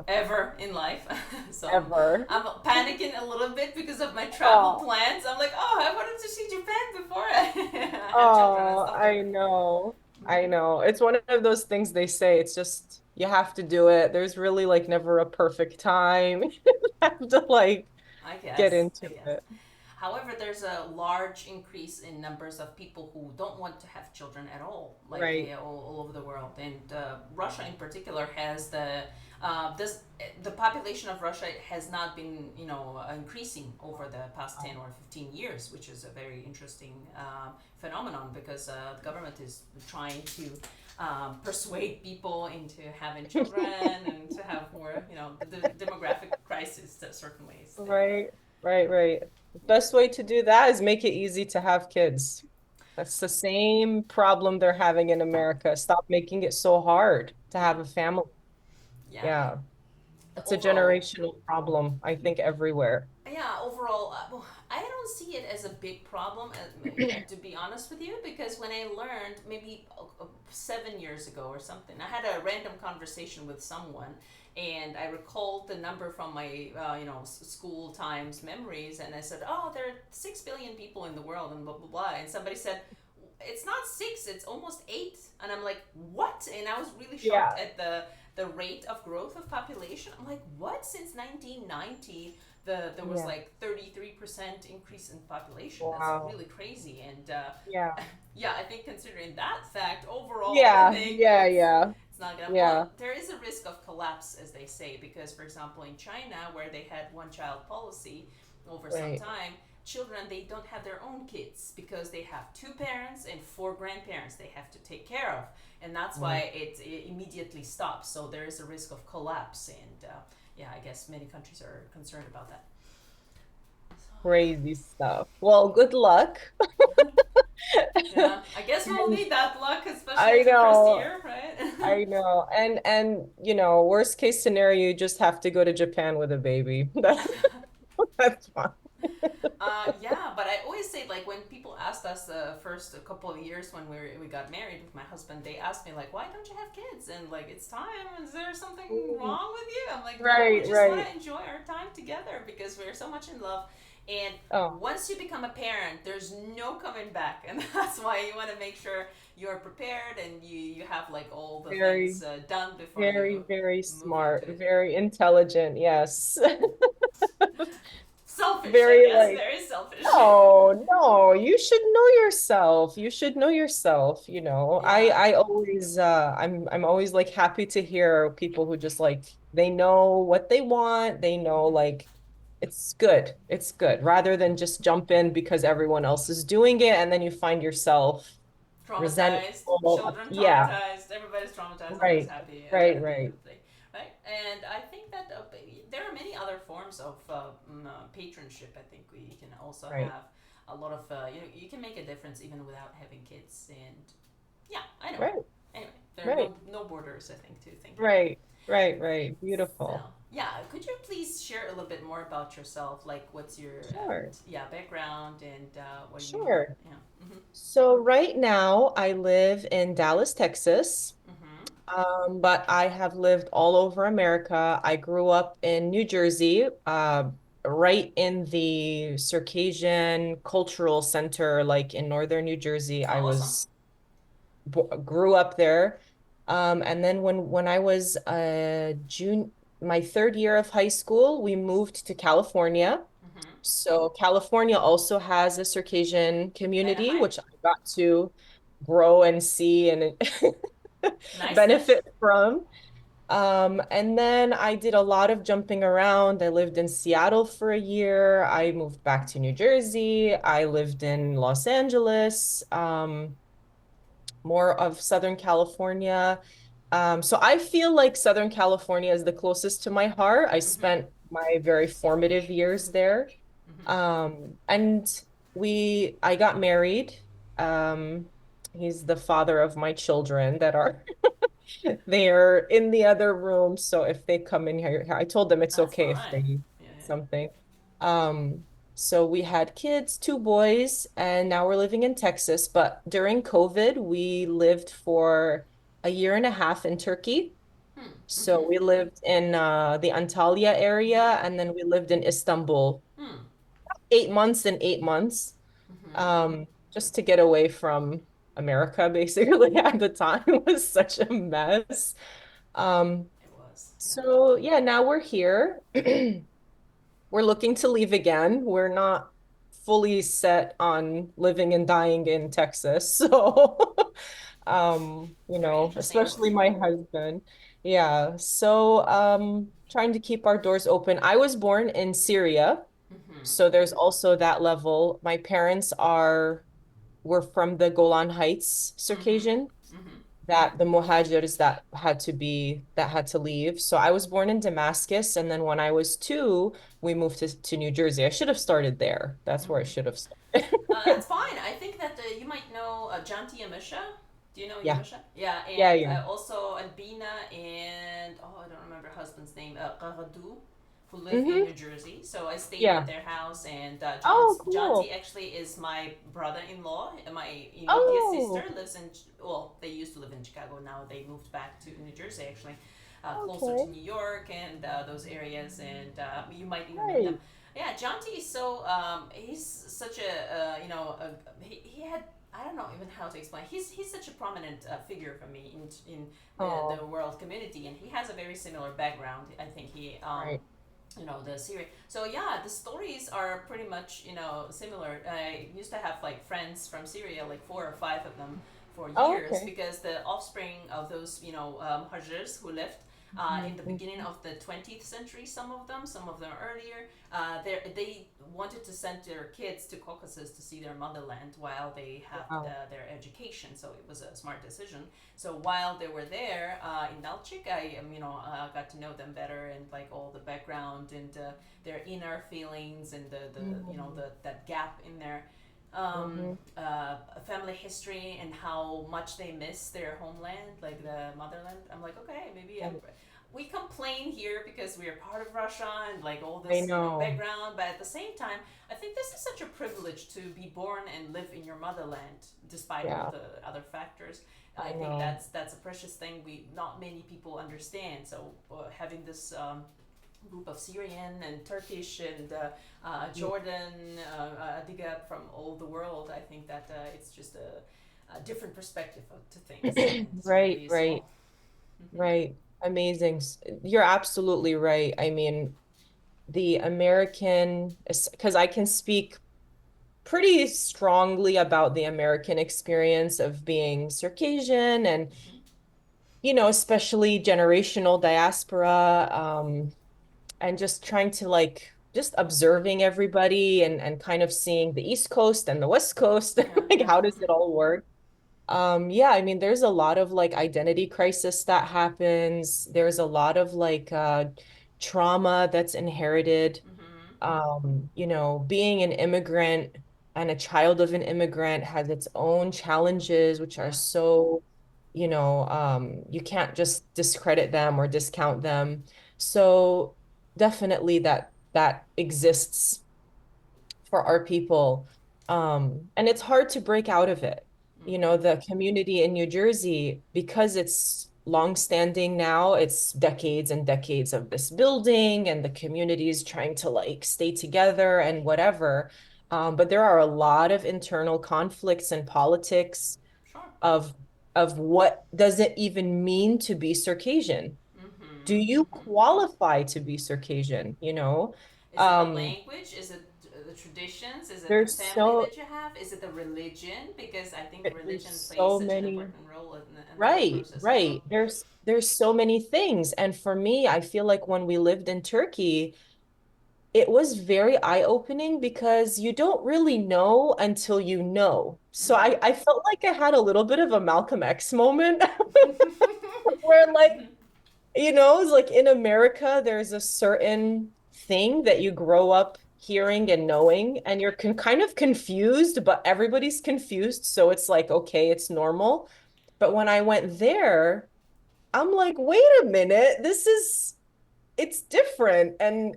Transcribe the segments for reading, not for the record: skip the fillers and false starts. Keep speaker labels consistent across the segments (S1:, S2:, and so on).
S1: ever in life. So
S2: Ever.
S1: I'm panicking a little bit because of my travel
S2: Oh,
S1: plans. I'm like, oh, I wanted to see Japan before I have children and
S2: oh,
S1: stuff
S2: I
S1: there.
S2: know. I
S1: Hmm.
S2: know. It's one of those things they say. It's just you have to do it. There's really like never a perfect time. You have to like
S1: I
S2: get
S1: guess. I
S2: into
S1: guess.
S2: it.
S1: However, there's a large increase in numbers of people who don't want to have children at all, like
S2: Right.
S1: all over the world. And Russia, in particular, has this the population of Russia has not been increasing over the past 10 or 15 years, which is a very interesting phenomenon because the government is trying to persuade people into having children and to have more, the demographic crisis that certainly is there.
S2: Right. Right, right. Best way to do that is make it easy to have kids. That's the same problem they're having in America. Stop making it so hard to
S1: Yeah,
S2: have a family.
S1: yeah, yeah.
S2: Yeah. It's a
S1: Overall,
S2: generational problem, I think, everywhere.
S1: yeah, overall, well, I don't see it as a big problem, to be honest with you, because when I learned maybe 7 years ago or something, I had a random conversation with someone, and I recalled the number from my, school times memories, and I said, "Oh, there are 6 billion people in the world," and blah blah blah, and somebody said, "It's not six, it's almost eight," and I'm like, "What?" And I was really shocked
S2: Yeah.
S1: at the rate of growth of population. I'm like, "What? Since 1990?" There was
S2: Yeah.
S1: like 33% increase in population. That's
S2: Wow.
S1: really crazy. And
S2: Yeah.
S1: yeah, I think considering that fact, overall, I
S2: Yeah.
S1: think
S2: Yeah. Yeah.
S1: it's not gonna. Well,
S2: Yeah.
S1: there is a risk of collapse, as they say, because for example, in China, where they had one child policy over some
S2: Right.
S1: time, children they don't have their own kids because they have two parents and four grandparents they have to take care of, and that's why
S2: Right.
S1: it immediately stops. So there is a risk of collapse, and yeah, I guess many countries are concerned about that.
S2: Crazy stuff. Well, good luck.
S1: Yeah, I guess we'll
S2: And
S1: need that luck, especially
S2: I
S1: in the first
S2: know,
S1: year, right?
S2: I know. And worst case scenario, you just have to go to Japan with a baby. That's fine.
S1: Yeah, but I always say like when people asked us the first couple of years when we got married with my husband, they asked me like, "Why don't you have kids?" And like, "It's time. Is there something
S2: Mm,
S1: wrong with you?" I'm like, "No, we
S2: right,
S1: just want
S2: right.
S1: to enjoy our time together because we're so much in love." And
S2: Oh,
S1: once you become a parent, there's no coming back, and that's why you want to make sure you're prepared and you have like all the
S2: very,
S1: things done before
S2: very,
S1: you
S2: very
S1: move into
S2: smart,
S1: it.
S2: very intelligent. Yes.
S1: Selfish, I
S2: Very
S1: guess.
S2: like,
S1: Very selfish.
S2: no, no, you should know yourself. You should know yourself, you know. I
S1: Yeah.
S2: I always I'm always like happy to hear people who just like they know what they want. They know
S1: Hmm.
S2: like it's good. It's good rather than just jump in because everyone else is doing it and then you find yourself
S1: Traumatized,
S2: resentful.
S1: children
S2: Yeah,
S1: traumatized, everybody's traumatized, nobody's
S2: right.
S1: happy
S2: Right,
S1: at the end
S2: right.
S1: of the day, right? And I think that there are many other forms of patronship. I think we can also
S2: Right.
S1: have a lot of, you can make a difference even without having kids. And yeah, I know.
S2: Right.
S1: Anyway, there are
S2: Right.
S1: no borders, I think, to thinking.
S2: Right. Right, right.
S1: So
S2: Beautiful.
S1: yeah, could you please share a little bit more about yourself? Like, what's your
S2: Sure.
S1: yeah background and what do you
S2: Sure.
S1: yeah. Mm-hmm.
S2: So right now I live in Dallas, Texas.
S1: Mm-hmm.
S2: But I have lived all over America. I grew up in New Jersey, right in the Circassian Cultural Center, like in northern New Jersey. I
S1: Awesome.
S2: was grew up there. And then when I was my third year of high school, we moved to California.
S1: Mm-hmm.
S2: So California also has a Circassian community,
S1: Anaheim.
S2: which I got to grow and see and
S1: Nice, nice.
S2: benefit from. And then I did a lot of jumping around. I lived in Seattle for a year. I moved back to New Jersey. I lived in Los Angeles, more of Southern California. So I feel like Southern California is the closest to my heart. I
S1: Mm-hmm.
S2: spent my very formative years there.
S1: Mm-hmm.
S2: And I got married. Um, he's the father of my children that are they're in the other room. So if they come in here, I told them it's
S1: That's
S2: okay
S1: all
S2: if
S1: right.
S2: they
S1: Yeah, yeah.
S2: something. Um, so we had kids, two boys, and now we're living in Texas. But during COVID, we lived for a year and a half in Turkey.
S1: Hmm.
S2: So
S1: Mm-hmm.
S2: we lived in the Antalya area, and then we lived in Istanbul,
S1: Hmm.
S2: 8 months and 8 months,
S1: Mm-hmm.
S2: just to get away from America, basically, at the time. It was such a mess. Um,
S1: It was. Yeah.
S2: so yeah, now we're here. We're looking to leave again. We're not fully set on living and dying in Texas. So,
S1: Very interesting.
S2: especially my husband. Yeah. So, trying to keep our doors open. I was born in Syria,
S1: Mm-hmm.
S2: so there's also that level. My parents were from the Golan Heights
S1: Mm-hmm.
S2: Circassian,
S1: Mm-hmm.
S2: that the muhajirs that had to leave. So I was born in Damascus, and then when I was two, we moved to New Jersey. I should have started there. That's where I
S1: Mm-hmm.
S2: should have
S1: That's
S2: started.
S1: fine. I think that you might know Janti Yamisha. Do you know
S2: Yeah.
S1: Yamisha? Yeah,
S2: Yeah,
S1: and
S2: yeah.
S1: also Albina and oh, I don't remember her husband's name. Qaradou, who live in
S2: Mm-hmm.
S1: New Jersey. So I stayed at
S2: Yeah.
S1: their house, and
S2: Oh,
S1: Janti
S2: cool.
S1: actually is my brother-in-law. My immediate sister
S2: Oh,
S1: lives in well, they used to live in Chicago. Now they moved back to New Jersey, actually. Closer to
S2: okay.
S1: New York and those areas, and you might even meet them.
S2: Right.
S1: Yeah, Jonty is so he's such a he had I don't know even how to explain. He's such a prominent figure for me in
S2: Oh,
S1: the world community, and he has a very similar background. I think he
S2: right.
S1: the series. So yeah, the stories are pretty much similar. I used to have like friends from Syria, like 4 or 5 of them for
S2: Oh,
S1: years,
S2: okay.
S1: because the offspring of those Hajrs who left in the beginning
S2: Mm-hmm.
S1: of the 20th century, some of them earlier, they wanted to send their kids to Caucasus to see their motherland while they have
S2: Wow.
S1: their education. So it was a smart decision. So while they were there in Nalchik, I got to know them better, and like all the background and their inner feelings and the
S2: Mm-hmm.
S1: that gap in their
S2: Mm-hmm.
S1: family history and how much they miss their homeland, like the motherland. I'm like, okay, maybe we complain here because we are part of Russia and like all
S2: I
S1: this,
S2: know.
S1: background. But at the same time, I think this is such a privilege to be born and live in your motherland, despite all
S2: Yeah,
S1: the other factors.
S2: I
S1: I think
S2: know.
S1: that's a precious thing we not many people understand. So having this group of Syrian and Turkish and Jordan, Adiga from all the world, I think that it's just a different perspective to things, and it's really
S2: Right,
S1: useful.
S2: right. Right. Amazing. You're absolutely right. I mean, the American, because I can speak pretty strongly about the American experience of being Circassian and, especially generational diaspora, and just trying to just observing everybody and kind of seeing the East Coast and the West Coast,
S1: Yeah,
S2: like
S1: yeah.
S2: how does it all work? Yeah, I mean, there's a lot of like identity crisis that happens. There's a lot of trauma that's inherited.
S1: Mm-hmm.
S2: Being an immigrant and a child of an immigrant has its own challenges, which are
S1: Yeah.
S2: so, you can't just discredit them or discount them. So definitely that exists for our people. And it's hard to break out of it.
S1: Mm-hmm.
S2: The community in New Jersey, because it's longstanding now, it's decades and decades of this building and the communities trying to stay together and whatever. But there are a lot of internal conflicts and politics
S1: Sure.
S2: of what does it even mean to be Circassian? Do
S1: Mm-hmm.
S2: you
S1: Mm-hmm.
S2: qualify to be Circassian?
S1: Is it the
S2: Um,
S1: language? Is it the traditions? Is it the
S2: there's
S1: family
S2: so
S1: that you have? Is it the religion? Because I think
S2: There's
S1: religion plays
S2: so
S1: such an
S2: many.
S1: important role in the whole
S2: Right,
S1: process as well.
S2: right. There's so many things. And for me, I feel like when we lived in Turkey, it was very eye-opening because you don't really know until you know. So
S1: Mm-hmm.
S2: I felt like I had a little bit of a Malcolm X moment where it's like in America, there's a certain thing that you grow up hearing and knowing, and you're kind of confused, but everybody's confused. So it's like, okay, it's normal. But when I went there, I'm like, wait a minute, it's different. And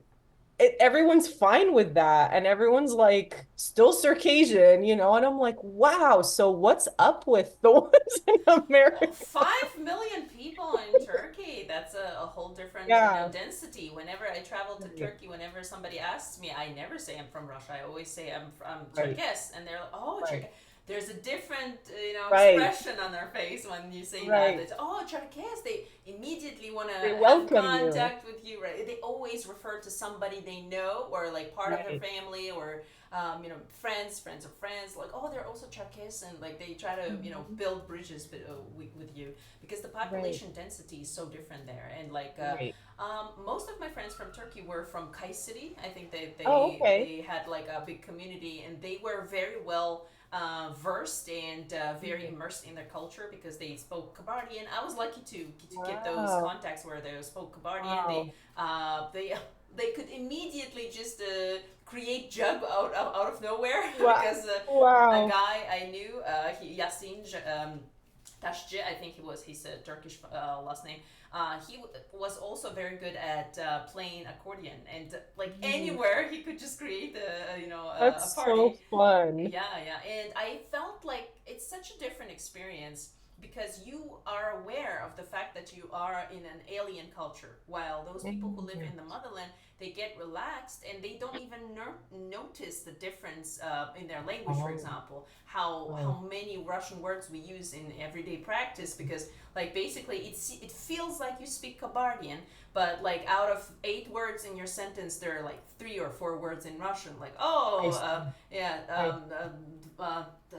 S2: everyone's fine with that. And everyone's like still Circassian, and I'm like, wow, so what's up with the ones in
S1: Well,
S2: America?
S1: 5 million people in Turkey. That's a whole different,
S2: Yeah.
S1: density. Whenever I travel to
S2: Right.
S1: Turkey, whenever somebody asks me, I never say I'm from Russia. I always say I'm
S2: Right.
S1: Turkish, and they're like, oh,
S2: Right.
S1: Turkish. There's a different,
S2: Right.
S1: expression on their face when you say that.
S2: Right.
S1: It's, oh, Turkish. They immediately want
S2: They
S1: to have
S2: welcome you.
S1: contact with you, right? They always refer to somebody they know or like part of their
S2: Right.
S1: family or friends of friends, like, oh, they're also Cherkess, and like they try to,
S2: Mhm.
S1: build bridges with you because the
S2: Right.
S1: population density is so different there. And like,
S2: Right.
S1: most of my friends from Turkey were from Kayseri. I think they
S2: Oh,
S1: they
S2: okay.
S1: they had like a big community, and they were very well versed and very
S2: Right.
S1: immersed in their culture because they spoke Kabardian. I was lucky to get those
S2: Wow.
S1: contacts where they spoke Kabardian.
S2: Wow.
S1: They could immediately just create jug out of nowhere
S2: Wow.
S1: because a
S2: Wow.
S1: guy I knew, Yasin Tashji, I think he's a Turkish last name. Was also very good at playing accordion, and like
S2: Mm.
S1: anywhere he could just create a
S2: That's so
S1: party.
S2: fun.
S1: Yeah, yeah. And I felt like it's such a different experience because you are aware of the fact that you are in an alien culture, while those people who live
S2: Mhm.
S1: in the motherland, they get relaxed and they don't even notice the difference in their language. For
S2: Oh,
S1: example, how
S2: oh,
S1: many Russian words we use in everyday practice, because like basically it feels like you speak Kabardian, but like out of 8 words in your sentence, there are like 3 or 4 words in Russian. Like,
S2: I
S1: oh,
S2: see.
S1: yeah,
S2: I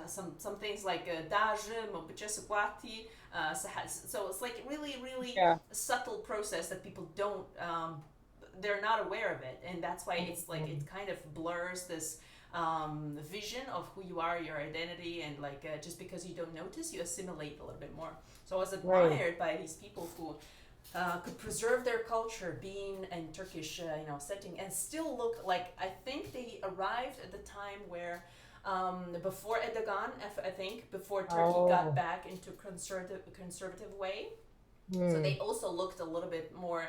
S1: some things like daje, mobichesquati. So it's like really
S2: Yeah.
S1: a subtle process that people don't. They're not aware of it, and that's why it's like it
S2: Mhm.
S1: kind of blurs this vision of who you are, your identity, and like just because you don't notice, you assimilate a little bit more. So I was
S2: Right.
S1: admired by these people who could preserve their culture, being in Turkish, setting, and still look like. I think they arrived at the time where, before Erdogan, I think, before Turkey got
S2: Oh.
S1: back into conservative way. So they
S2: Hmm.
S1: also looked a little bit more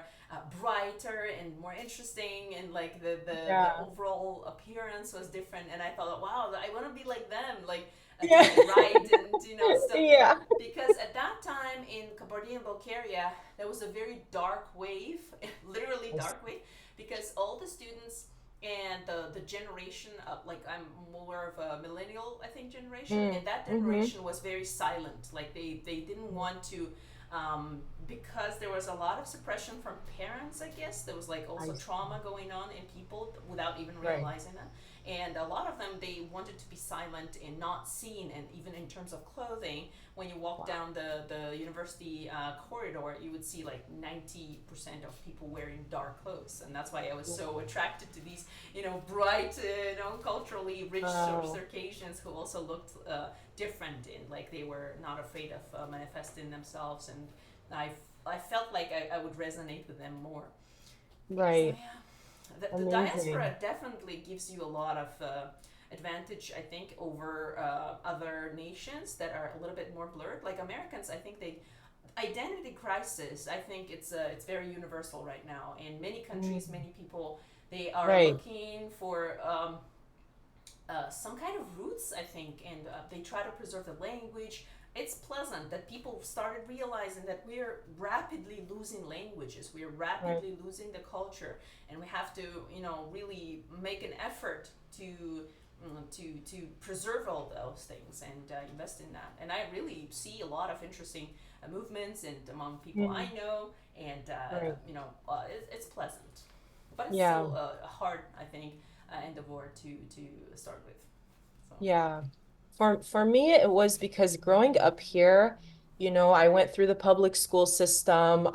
S1: brighter and more interesting, and like the
S2: Yeah.
S1: overall appearance was different. And I thought, wow, I want to be like them, like to
S2: Yeah.
S1: write and stuff,
S2: Yeah.
S1: because at that time in Kabardia and Bulgaria, there was a very dark wave, literally
S2: I see.
S1: dark wave, because all the students and the generation of, like, I'm more of a millennial, I think, generation,
S2: Mm.
S1: and that
S2: Hmm.
S1: generation was very silent. Like they didn't want to, because there was a lot of suppression from parents, I guess. There was like
S2: I
S1: also
S2: see.
S1: trauma going on in people without even
S2: Right.
S1: realizing that. And a lot of them, they wanted to be silent and not seen. And even in terms of clothing, when you walk
S2: Wow.
S1: down the university corridor, you would see like 90% of people wearing dark clothes. And that's why I was so attracted to these, bright, culturally rich
S2: Wow.
S1: Circassians who also looked different, and like they were not afraid of manifesting themselves. And I, I felt like I would resonate with them more. So
S2: Right.
S1: yeah, the
S2: Amazing.
S1: diaspora definitely gives you a lot of advantage, I think, over other nations that are a little bit more blurred. Like Americans, I think they identity crisis. I think it's very universal right now in many countries.
S2: Mm.
S1: Many people, they are
S2: Right.
S1: looking for some kind of roots, I think, and they try to preserve the language. It's pleasant that people started realizing that we're rapidly losing languages, we're
S2: Right.
S1: rapidly losing the culture, and we have to, really make an effort to preserve all those things and invest in that. And I really see a lot of interesting movements and among people I
S2: Mm.
S1: know, and
S2: Right.
S1: it's pleasant, but it's
S2: Yeah.
S1: still hard, I think, endeavor to start with. So.
S2: Yeah. For me, it was because growing up here, I went through the public school system.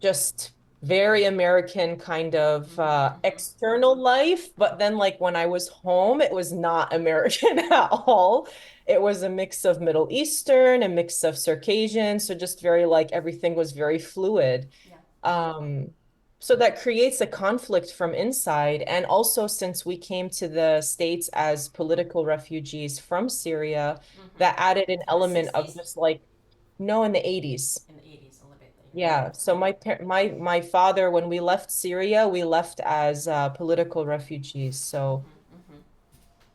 S2: Just very American kind of external life. But then, like, when I was home, it was not American at all. It was a mix of Middle Eastern, a mix of Circassian. So just very like everything was very fluid.
S1: Yeah.
S2: Um, so that creates a conflict from inside. And also, since we came to the States as political refugees from Syria, that added an
S1: In the
S2: element of
S1: 60s,
S2: just like, no, in the 80s.
S1: in the 80s, a little bit
S2: Yeah, so my father, when we left Syria, we left as political refugees. So
S1: Mm-hmm.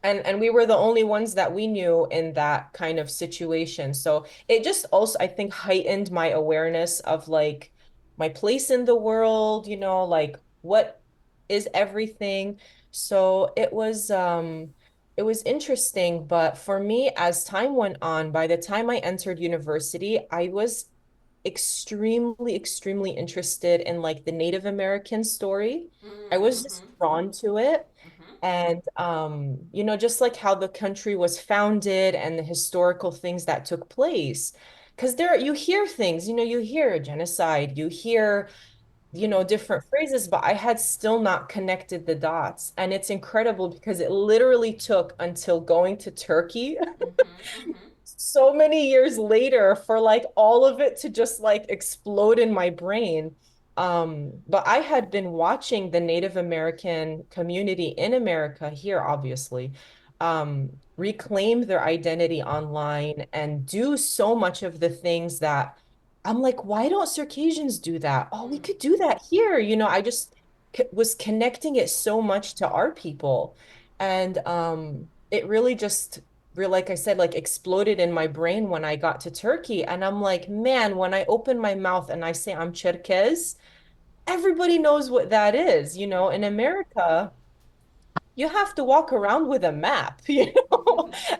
S2: and we were the only ones that we knew in that kind of situation. So it just also, I think, heightened my awareness of like my place in the world, like what is everything. So it was interesting, but for me, as time went on, by the time I entered university, I was extremely, extremely interested in like the Native American story. I was just
S1: Mm-hmm.
S2: drawn to it.
S1: Mm-hmm.
S2: And just like how the country was founded and the historical things that took place. Because there you hear things, you hear genocide, you hear, different phrases, but I had still not connected the dots. And it's incredible because it literally took until going to Turkey
S1: Mm-hmm. Mm-hmm.
S2: so many years later for like all of it to just like explode in my brain. But I had been watching the Native American community in America here, obviously, reclaim their identity online and do so much of the things that I'm like, why don't Circassians do that? Oh, we
S1: Mm.
S2: could do that here. I just was connecting it so much to our people. And it really just like I said, like exploded in my brain when I got to Turkey. And I'm like, man, when I open my mouth and I say I'm Cherkez, everybody knows what that is. In America, you have to walk around with a map,
S1: Yeah.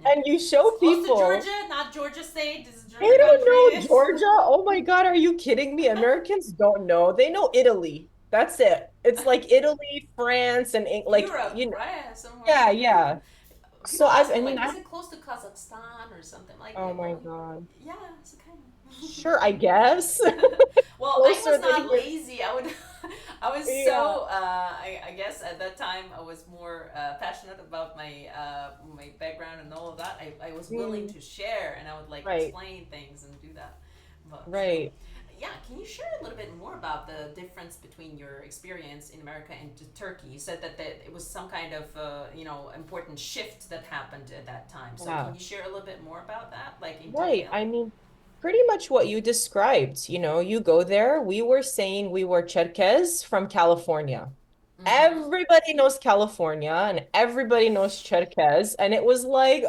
S2: and you
S1: It's
S2: show
S1: close to
S2: people.
S1: Georgia, not Georgia State. This is
S2: They
S1: Georgia
S2: don't
S1: country.
S2: know Georgia. Oh my God, are you kidding me? Americans don't know. They know Italy. That's it. It's like Italy, France, and like,
S1: Europe, right? Somewhere.
S2: yeah, yeah. So
S1: People ask me
S2: I mean,
S1: like, is it close to Kazakhstan or something? Like,
S2: oh my God.
S1: yeah, it's kind of.
S2: Sure, I guess.
S1: Well, I
S2: Closer
S1: was
S2: than
S1: not
S2: here.
S1: lazy. I would, I was
S2: Yeah.
S1: so. I guess at that time I was more passionate about my background and all of that. I was willing
S2: Mm,
S1: to share, and I would like
S2: right,
S1: explain things and do that. But
S2: right.
S1: yeah, can you share a little bit more about the difference between your experience in America and Turkey? You said that it was some kind of important shift that happened at that time. So can
S2: Yeah.
S1: you share a little bit more about that, like in
S2: Right.
S1: detail?
S2: I mean, pretty much what you described. You go there. We were saying we were Cherkez from California.
S1: Mm-hmm.
S2: Everybody knows California and everybody knows Cherkez. And it was like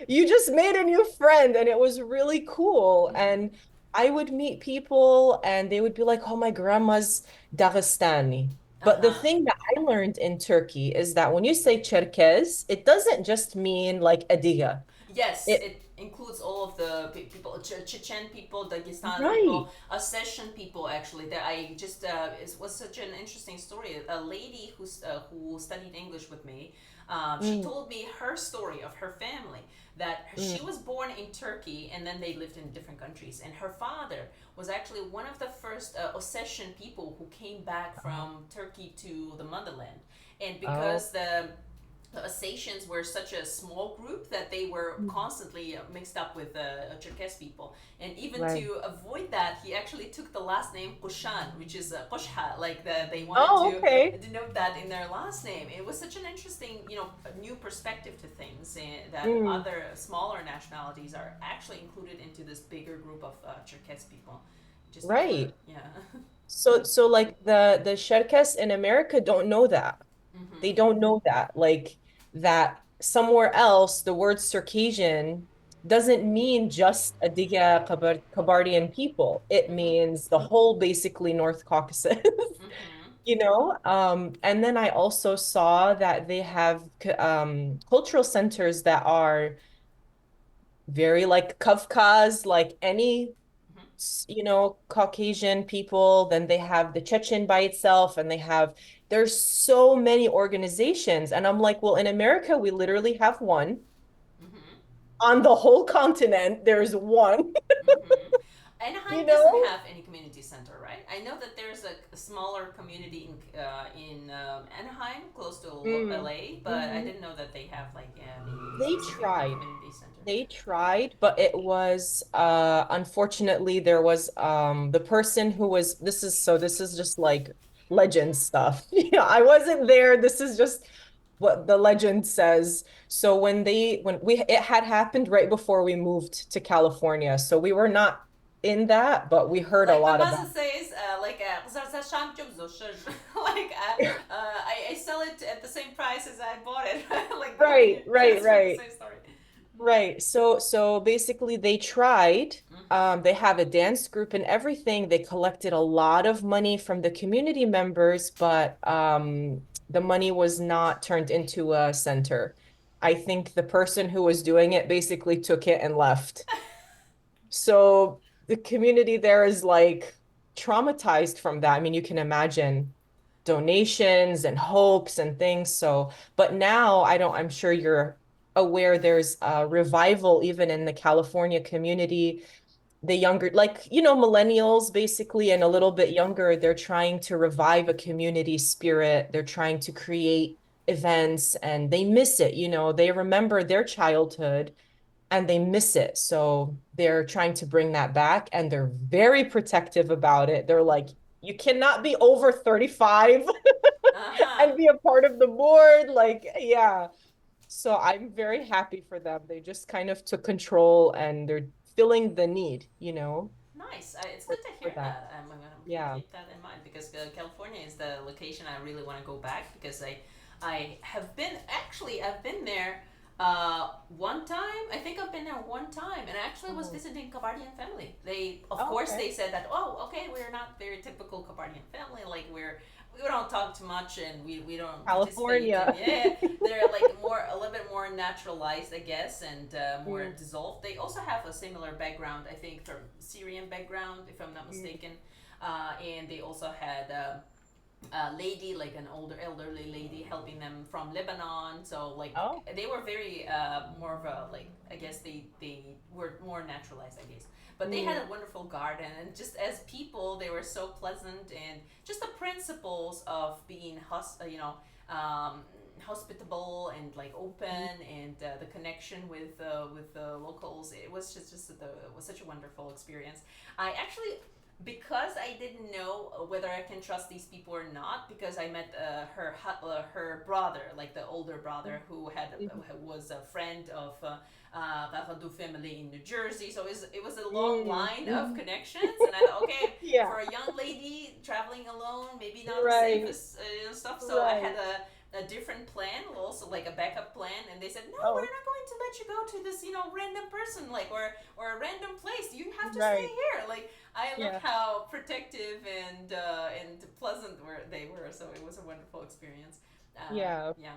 S2: you just made a new friend and it was really cool.
S1: Mm-hmm.
S2: And I would meet people and they would be like, oh, my grandma's Dagestani.
S1: Uh
S2: But the
S1: huh.
S2: thing that I learned in Turkey is that when you say Cherkez, it doesn't just mean like Adiga.
S1: Yes,
S2: It
S1: it includes all of the people, Chechen people, Dagestan
S2: right.
S1: people, Session people. Actually, that I just it was such an interesting story. A lady who studied English with me, she
S2: Mm,
S1: told me her story of her family. That she
S2: mm.
S1: was born in Turkey and then they lived in different countries. And her father was actually one of the first Ossetian people who came back from Turkey to the motherland. And
S2: Oh,
S1: because the Ossetians were such a small group that they were
S2: mm,
S1: constantly mixed up with Cherkess people. And even
S2: right.
S1: to avoid that, he actually took the last name Kushan, which is Koshha, like they wanted
S2: Oh,
S1: to
S2: okay.
S1: denote that in their last name. It was such an interesting, new perspective to things that
S2: Mm,
S1: other smaller nationalities are actually included into this bigger group of Cherkess people. Just before,
S2: right.
S1: yeah.
S2: So like the Cherkess in America don't know that. They
S1: Mm-hmm.
S2: don't know that. Like that somewhere else, the word Circassian doesn't mean just Adiga Kabardian people. It
S1: Mm-hmm.
S2: means the whole basically North Caucasus.
S1: Mm-hmm.
S2: And then I also saw that they have cultural centers that are very like Kafka's, like any Caucasian people. Then they have the Chechen by itself, and there's so many organizations. And I'm like, well, in America, we literally have one.
S1: Mm-hmm.
S2: On the whole continent, there's one,
S1: Mm-hmm.
S2: you
S1: Anaheim doesn't
S2: know?
S1: have any community center, right? I know that there's a smaller community in Anaheim, close to
S2: Mm,
S1: LA, but I
S2: mhm.
S1: didn't know that they have like maybe
S2: They
S1: specific
S2: tried.
S1: community center.
S2: They tried, but it was unfortunately there was the person who was this is just like legend stuff. I wasn't there. This is just what the legend says. So when we it had happened right before we moved to California. So we were not in that, but we heard a
S1: Like my
S2: lot
S1: mother
S2: about.
S1: says, I sell it at the same price as I bought it. Like
S2: Right, right,
S1: just for the
S2: right.
S1: same story.
S2: Right. So basically they tried.
S1: Mm-hmm.
S2: They have a dance group and everything. They collected a lot of money from the community members, but the money was not turned into a center. I think the person who was doing it basically took it and left. So the community there is like traumatized from that. I mean, you can imagine donations and hopes and things. So, but now I'm sure you're aware there's a revival even in the California community. The younger, like, millennials basically and a little bit younger, they're trying to revive a community spirit. They're trying to create events and they miss it. They remember their childhood and they miss it. So they're trying to bring that back and they're very protective about it. They're like, you cannot be over 35
S1: Uh huh.
S2: and be a part of the board. Like, yeah. So I'm very happy for them. They just kind of took control and they're feeling the need,
S1: Nice. It's
S2: for,
S1: good to
S2: for
S1: hear
S2: that.
S1: that. I'm gonna
S2: Yeah.
S1: keep that in mind because California is the location I really want to go back because I have been actually I've been there one time. I think I've been there one time, and I actually was
S2: Oh,
S1: visiting Kabardian family. They of
S2: oh,
S1: course
S2: okay.
S1: they said that okay we're not very typical Kabardian family like we don't talk too much and we don't participate in
S2: California.
S1: they're like more a little bit more naturalized I guess and more
S2: Mm,
S1: dissolved. They also have a similar background I think from Syrian background if I'm not
S2: mm.
S1: mistaken, and they also had a lady like an older elderly lady helping them from Lebanon, so like
S2: Oh.
S1: they were very more of a like I guess they were more naturalized I guess, but they
S2: Mm,
S1: had a wonderful garden and just as people they were so pleasant and just the principles of being um, hospitable and like
S2: mm.
S1: open and the connection with the locals, it was it was such a wonderful experience. I actually because I didn't know whether I can trust these people or not because I met her brother, like the older brother who was a friend of Rafadu family in New Jersey. So it was a long
S2: Mm,
S1: line of
S2: mhm.
S1: connections, and I thought, okay,
S2: Yeah.
S1: for a young lady traveling alone, maybe not the
S2: Right.
S1: safest stuff. So I had
S2: Right.
S1: a different plan, also like a backup plan, and they said, no,
S2: Oh,
S1: we're not going to let you go to this random person like or a random place. You have to stay
S2: right.
S1: here. Like I loved
S2: Yeah.
S1: how protective and pleasant they were. So it was a wonderful experience.
S2: Yeah.
S1: Yeah,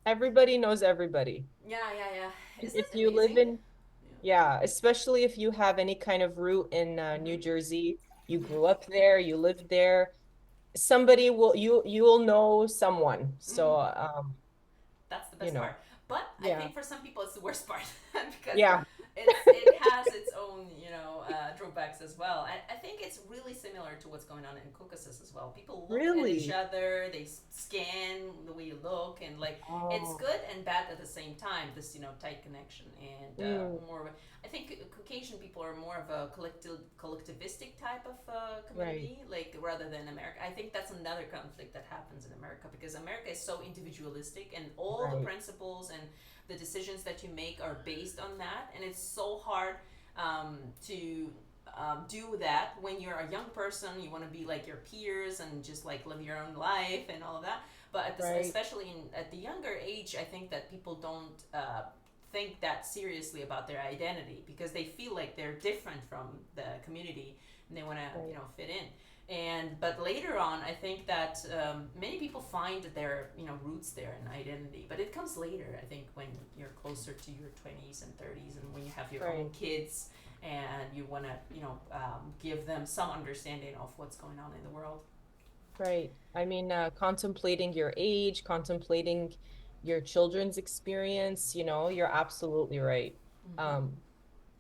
S2: Everybody knows everybody.
S1: yeah. Isn't
S2: If
S1: it
S2: you live
S1: amazing?
S2: in, yeah, especially if you have any kind of root in New
S1: Mm-hmm.
S2: Jersey, you
S1: Mm-hmm.
S2: grew up there, you lived there, somebody you'll know someone.
S1: Mm-hmm.
S2: So,
S1: That's the
S2: you
S1: best
S2: know,
S1: part. But I
S2: yeah.
S1: think for some people it's the worst part because
S2: Yeah.
S1: it has its own drawbacks as well. I think it's really similar to what's going on in Caucasus as well. People look at each
S2: Really?
S1: other, they scan the way you look, and like it's
S2: Oh,
S1: good and bad at the same time. This tight connection and
S2: mm,
S1: more. I think Caucasian people are more of a collectivistic type of
S2: right,
S1: community, like rather than America. I think that's another conflict that happens in America because America is so individualistic, and all the
S2: right,
S1: principles and the decisions that you make are based on that, and it's so hard to do that when you're a young person. You want to be like your peers and just like live your own life and all of that. But
S2: right,
S1: especially at the younger age, I think that people don't think that seriously about their identity because they feel like they're different from the community and they want to
S2: right,
S1: fit in. And but later on, I think that many people find their roots there and identity, but it comes later. I think when you're closer to your 20s and 30s, and when you have your own
S2: right,
S1: kids and you want to give them some understanding of what's going on in the world.
S2: right. I mean, contemplating your age, contemplating your children's experience, you're absolutely right.
S1: Mm-hmm.
S2: Um,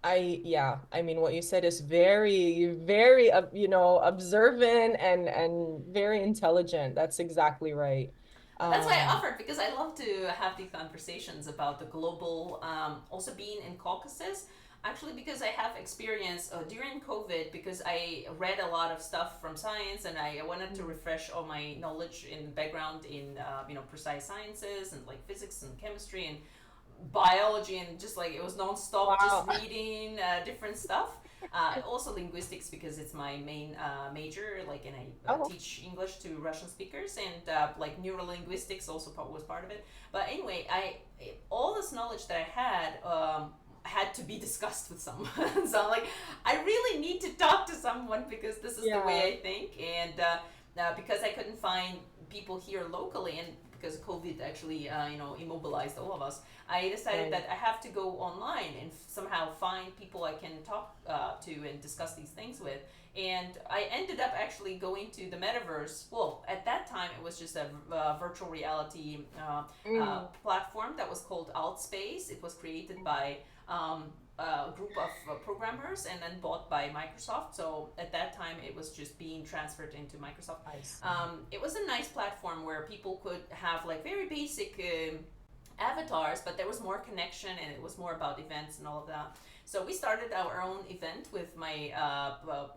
S2: yeah, I mean, what you said is very, very, observant and very intelligent. That's exactly right.
S1: That's why I
S2: Um,
S1: offered because I love to have these conversations about the global, also being in Caucasus. Actually, because I have experience during COVID, because I read a lot of stuff from science, and I wanted to
S2: mm,
S1: refresh all my knowledge in background in precise sciences and like physics and chemistry and biology, and just like it was nonstop, just
S2: wow.
S1: reading different stuff. Also linguistics because it's my main major. Like, and I
S2: Oh,
S1: teach English to Russian speakers, and like neurolinguistics also was part of it. But anyway, all this knowledge that I had to be discussed with someone. So I'm like, I really need to talk to someone because this is the way
S2: yeah,
S1: I think, and because I couldn't find people here locally, and because COVID actually, immobilized all of us, I decided
S2: right.
S1: that I have to go online and somehow find people I can talk to and discuss these things with. And I ended up actually going to the metaverse. Well, at that time, it was just a virtual reality
S2: Mm,
S1: platform that was called Altspace. It was created by a group of programmers and then bought by Microsoft. So at that time, it was just being transferred into Microsoft.
S2: I see.
S1: It was a nice platform where people could have like very basic avatars, but there was more connection and it was more about events and all of that. So we started our own event with my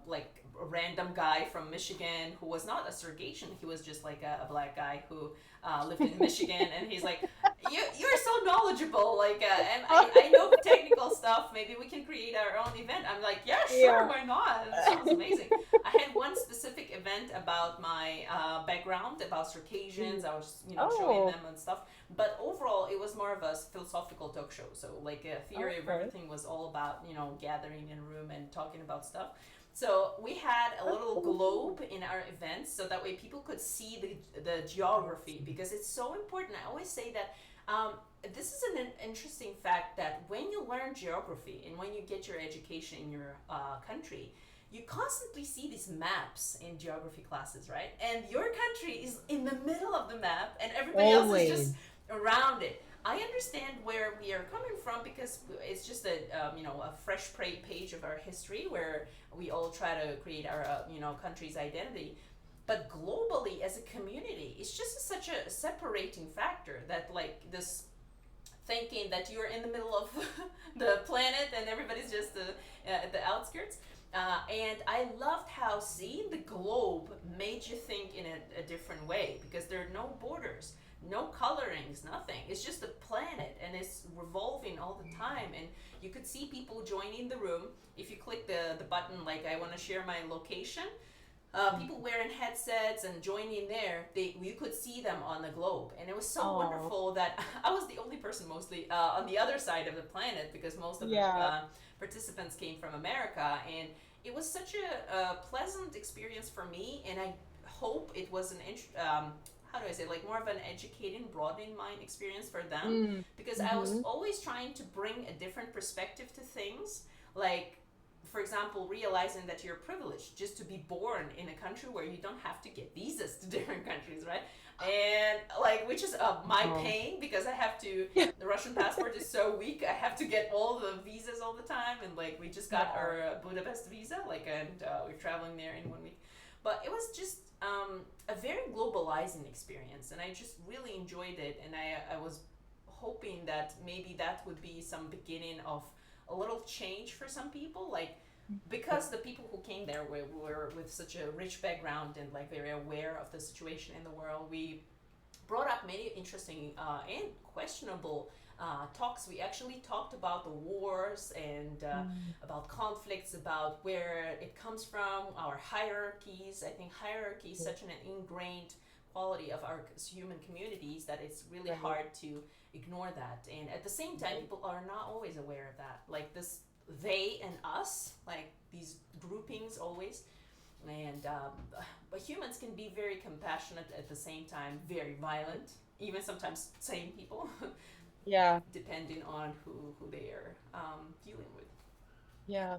S1: like a random guy from Michigan who was not a Circassian. He was just like a black guy who lived in Michigan, and he's like, you're so knowledgeable, like, and I know technical stuff. Maybe we can create our own event. I'm like, yeah, sure,
S2: Yeah.
S1: why not? It sounds amazing. I had one specific event about my background, about Circassians.
S2: Mm.
S1: I was, showing
S2: Oh,
S1: them and stuff. But overall, it was more of a philosophical talk show. So, like, a theory of
S2: okay.
S1: everything was all about, gathering in a room and talking about stuff. So we had a
S2: That's
S1: little
S2: cool.
S1: globe in our events, so that way people could see the geography, because it's so important. I always say that this is an interesting fact that when you learn geography and when you get your education in your country, you constantly see these maps in geography classes, right? And your country is in the middle of the map, and everybody else is
S2: Always.
S1: just around it. I understand where we are coming from because it's just a fresh page of our history where we all try to create our country's identity. But globally, as a community, it's just such a separating factor that, like, this thinking that you're in the middle of the planet and everybody's just at the outskirts. And I loved how seeing the globe made you think in a different way, because there are no borders, no colorings, nothing. It's just a planet and it's revolving all the time. And you could see people joining the room. If you click the button, like, I want to share my location, people wearing headsets and joining there, you could see them on the globe, and it was so
S2: Oh,
S1: wonderful that I was the only person mostly on the other side of the planet, because most of the
S2: yeah.
S1: participants came from America, and it was such a pleasant experience for me, and I hope it was how do I say, like, more of an educating, broadening mind experience for them,
S2: Mm.
S1: because I was
S2: Mm-hmm.
S1: always trying to bring a different perspective to things, like, for example, realizing that you're privileged just to be born in a country where you don't have to get visas to different countries, right? And, like, which is my
S2: Oh,
S1: pain, because I have to. The Russian passport is so weak. I have to get all the visas all the time, and, like, we just got
S2: yeah.
S1: our Budapest visa, like, and we're traveling there in 1 week. But it was just a very globalizing experience, and I just really enjoyed it. And I was hoping that maybe that would be some beginning of a little change for some people, like, because the people who came there were with such a rich background and, like, very aware of the situation in the world. We brought up many interesting and questionable talks. We actually talked about the wars and
S2: Mm.
S1: about conflicts, about where it comes from, our hierarchies. I think hierarchy is such an ingrained quality of our human communities that it's really
S2: Right,
S1: hard to ignore that. And at the same time,
S2: right.
S1: people are not always aware of that. Like, this they and us, like, these groupings always. And but humans can be very compassionate, at the same time very violent, even sometimes sane people,
S2: Yeah,
S1: depending on who they are dealing with.
S2: yeah.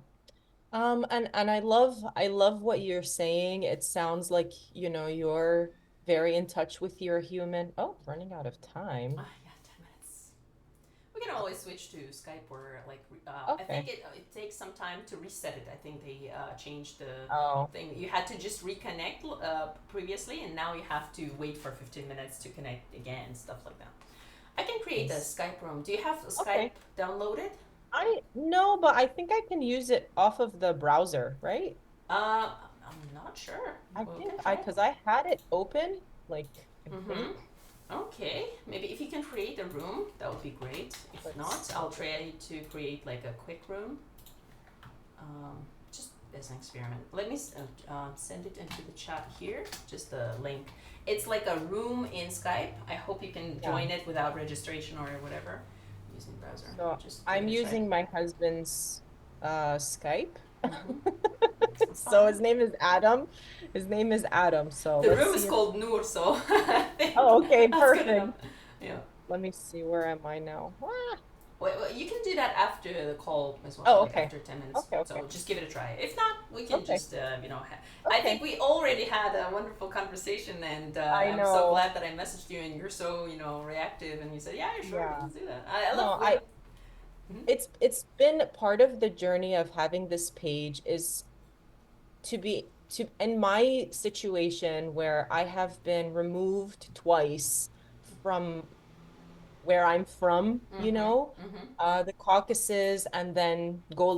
S2: And I love what you're saying. It sounds like, you're very in touch with your human. Oh, running out of time.
S1: Yeah, 10 minutes. We can always switch to Skype, or, like, I think
S2: Okay.
S1: it takes some time to reset it. I think they changed the
S2: Oh,
S1: thing. You had to just reconnect previously, and now you have to wait for 15 minutes to connect again, stuff like that. I can create a
S2: nice.
S1: Skype room. Do you have Skype
S2: Okay.
S1: downloaded?
S2: I no, but I think I can use it off of the browser, right?
S1: I'm not sure.
S2: I
S1: We
S2: think
S1: can try.
S2: because I had it open, like I
S1: Mm-hmm.
S2: think.
S1: Okay. Maybe if you can create a room, that would be great. If
S2: Let's
S1: not,
S2: see.
S1: I'll try to create, like, a quick room. Um, as an experiment. Let me send it into the chat here. Just the link. It's like a room in Skype. I hope you can
S2: Yeah.
S1: join it without registration or whatever using the browser.
S2: So
S1: Just give
S2: I'm
S1: it a try.
S2: using my husband's Skype.
S1: Mm-hmm. That's
S2: So
S1: fine.
S2: his name is Adam. His name is Adam. So
S1: The
S2: let's
S1: room is
S2: see if,
S1: called Nour, so I think
S2: oh, okay,
S1: that's good enough.
S2: perfect.
S1: Yeah.
S2: Let me see, where am I now?
S1: Wait, you can do that after the call as well,
S2: Oh,
S1: like
S2: okay.
S1: after 10 minutes.
S2: Okay,
S1: So
S2: okay.
S1: just give it a try. If not, we can
S2: Okay.
S1: just, I think
S2: Okay.
S1: we already had a wonderful conversation, and
S2: I
S1: I'm so
S2: know.
S1: glad that I messaged you, and you're so, reactive, and you said, yeah, sure,
S2: Yeah.
S1: let's do that. I love
S2: No,
S1: when.
S2: I
S1: Mhm.
S2: it's been part of the journey of having this page is to be to in my situation where I have been removed twice from where I'm from,
S1: Mhm. Mhm.
S2: the Caucasus, and then go